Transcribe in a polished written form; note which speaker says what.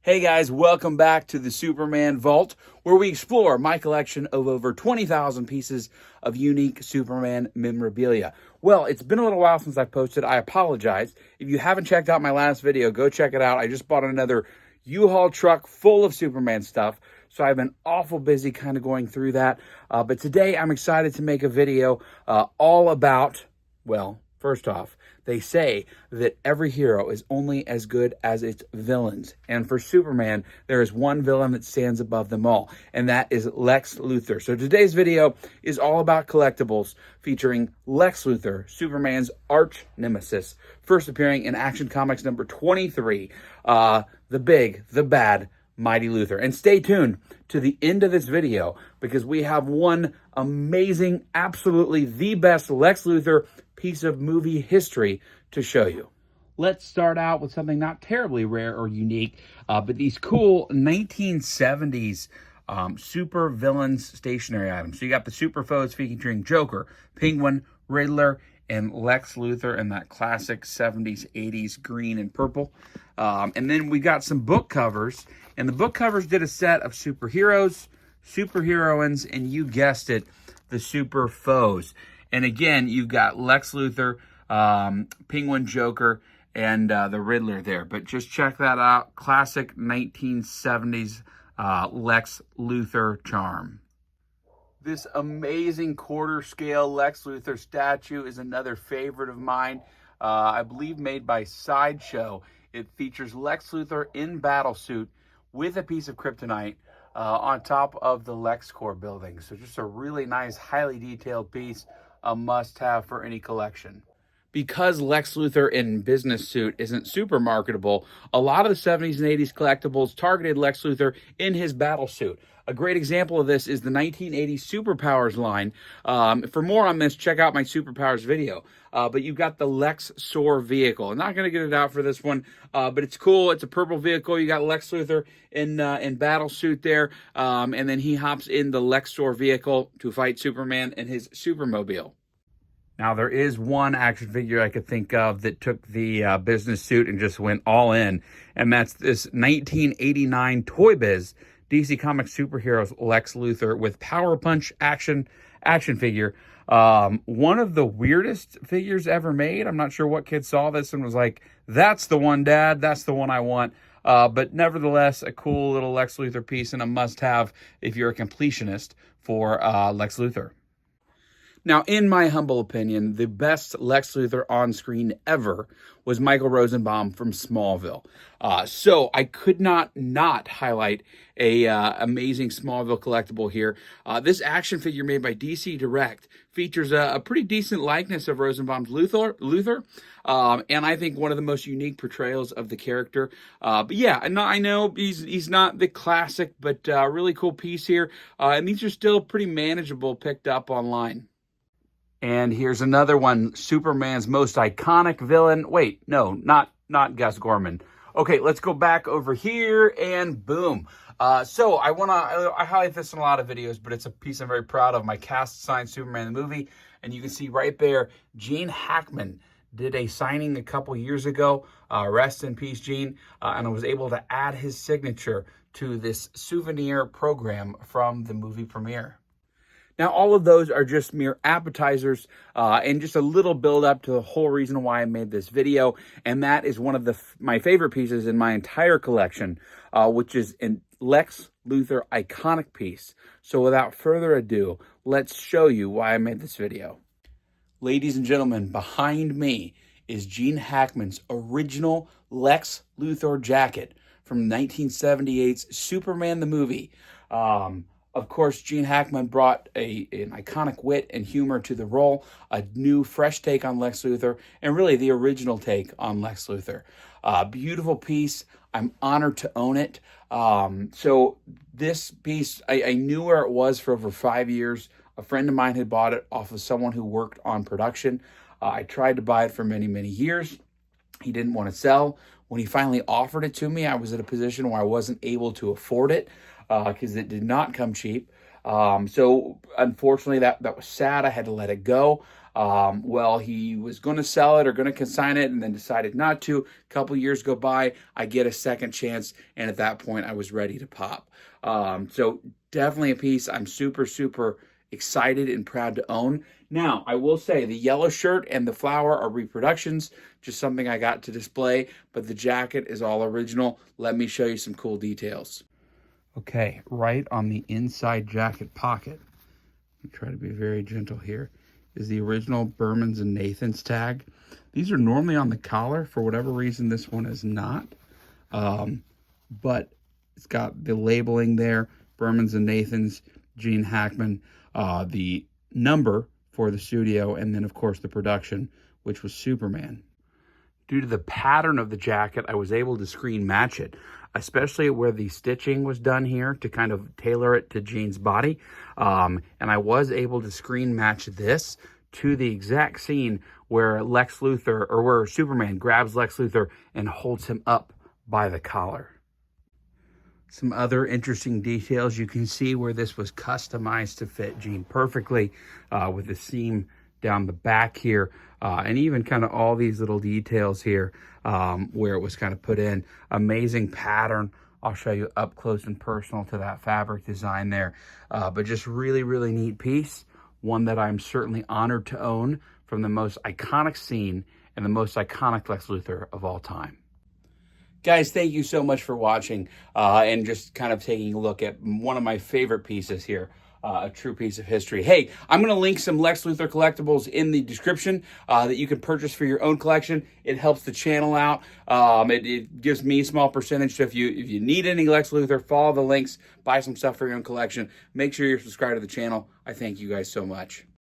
Speaker 1: Hey guys, welcome back to the Superman Vault, where we explore my collection of over 20,000 pieces of unique Superman memorabilia. Well, it's been a little while since I've posted. I apologize. If you haven't checked out my last video, go check it out. I just bought another U-Haul truck full of Superman stuff, so I've been awful busy kind of going through that. But today I'm excited to make a video all about, well, first off, they say that every hero is only as good as its villains. And for Superman, there is one villain that stands above them all, and that is Lex Luthor. So today's video is all about collectibles featuring Lex Luthor, Superman's arch nemesis, first appearing in Action Comics number 23, the big, the bad, Mighty Luthor. And stay tuned to the end of this video because we have one amazing, absolutely the best Lex Luthor piece of movie history to show you. Let's start out with something not terribly rare or unique, but these cool 1970s super villains stationery items. So you got the super foes featuring Joker, Penguin, Riddler, and Lex Luthor in that classic 70s, 80s green and purple. And then we got some book covers, and the book covers did a set of superheroes, superheroines, and you guessed it, the super foes. And again, you've got Lex Luthor, Penguin, Joker, and the Riddler there. But just check that out. Classic 1970s Lex Luthor charm. This amazing quarter scale Lex Luthther statue is another favorite of mine. I believe made by Sideshow. It features Lex Luthor in battle suit with a piece of kryptonite on top of the LexCorp building. So just a really nice, highly detailed piece. A must-have for any collection. Because Lex Luthor in business suit isn't super marketable, a lot of the 70s and 80s collectibles targeted Lex Luthor in his battle suit. A great example of this is the 1980 Superpowers line. For more on this, check out my Superpowers video. But you've got the Lex Soar vehicle. I'm not going to get it out for this one, but it's cool. It's a purple vehicle. You got Lex Luthor in battle suit there, and then he hops in the Lex Soar vehicle to fight Superman in his Supermobile. Now, there is one action figure I could think of that took the business suit and just went all in, and that's this 1989 Toy Biz DC Comics Superheroes Lex Luthor with Power Punch action figure. One of the weirdest figures ever made. I'm not sure what kid saw this and was like, that's the one, Dad. That's the one I want. But nevertheless, a cool little Lex Luthor piece and a must-have if you're a completionist for Lex Luthor. Now, in my humble opinion, the best Lex Luthor on screen ever was Michael Rosenbaum from Smallville. So I could not highlight a amazing Smallville collectible here. This action figure made by DC Direct features a pretty decent likeness of Rosenbaum's Luthor, and I think one of the most unique portrayals of the character. But yeah, I know he's not the classic, but really cool piece here. And these are still pretty manageable, picked up online. And here's another one, Superman's most iconic villain. Wait, no, not Gus Gorman. Okay, let's go back over here, and boom. So I highlight this in a lot of videos, but it's a piece I'm very proud of, my cast signed Superman the movie. And you can see right there, Gene Hackman did a signing a couple years ago. Rest in peace, Gene. And I was able to add his signature to this souvenir program from the movie premiere. Now, all of those are just mere appetizers and just a little build up to the whole reason why I made this video. And that is one of my favorite pieces in my entire collection, which is a Lex Luthor iconic piece. So without further ado, let's show you why I made this video. Ladies and gentlemen, behind me is Gene Hackman's original Lex Luthor jacket from 1978's Superman the movie. Of course, Gene Hackman brought an iconic wit and humor to the role, a new, fresh take on Lex Luthor, and really the original take on Lex Luthor. Beautiful piece. I'm honored to own it. So this piece, I knew where it was for over 5 years. A friend of mine had bought it off of someone who worked on production. I tried to buy it for many, many years. He didn't want to sell. When he finally offered it to me, I was in a position where I wasn't able to afford it because it did not come cheap. So unfortunately, that was sad. I had to let it go. Well, he was going to sell it or going to consign it and then decided not to. A couple years go by, I get a second chance, and at that point, I was ready to pop. So definitely a piece I'm super, super excited and proud to own. Now, I will say the yellow shirt and the flower are reproductions, just something I got to display, but the jacket is all original. Let me show you some cool details. Okay, right on the inside jacket pocket, I'll try to be very gentle here, is the original Berman's and Nathan's tag. These are normally on the collar. For whatever reason, this one is not. But it's got the labeling there, Berman's and Nathan's, Gene Hackman, the number for the studio, and then, of course, the production, which was Superman. Due to the pattern of the jacket, I was able to screen match it, especially where the stitching was done here to kind of tailor it to Gene's body. And I was able to screen match this to the exact scene where Lex Luthor, or where Superman grabs Lex Luthor and holds him up by the collar. Some other interesting details. You can see where this was customized to fit Gene perfectly, with the seam down the back here, and even kind of all these little details here where it was kind of put in. Amazing pattern. I'll show you up close and personal to that fabric design there. But just really, really neat piece. One that I'm certainly honored to own from the most iconic scene and the most iconic Lex Luthor of all time. Guys, thank you so much for watching and just kind of taking a look at one of my favorite pieces here. A true piece of history. Hey, I'm going to link some Lex Luthor collectibles in the description that you can purchase for your own collection. It helps the channel out. It gives me a small percentage. So if you need any Lex Luthor, follow the links, buy some stuff for your own collection. Make sure you're subscribed to the channel. I thank you guys so much.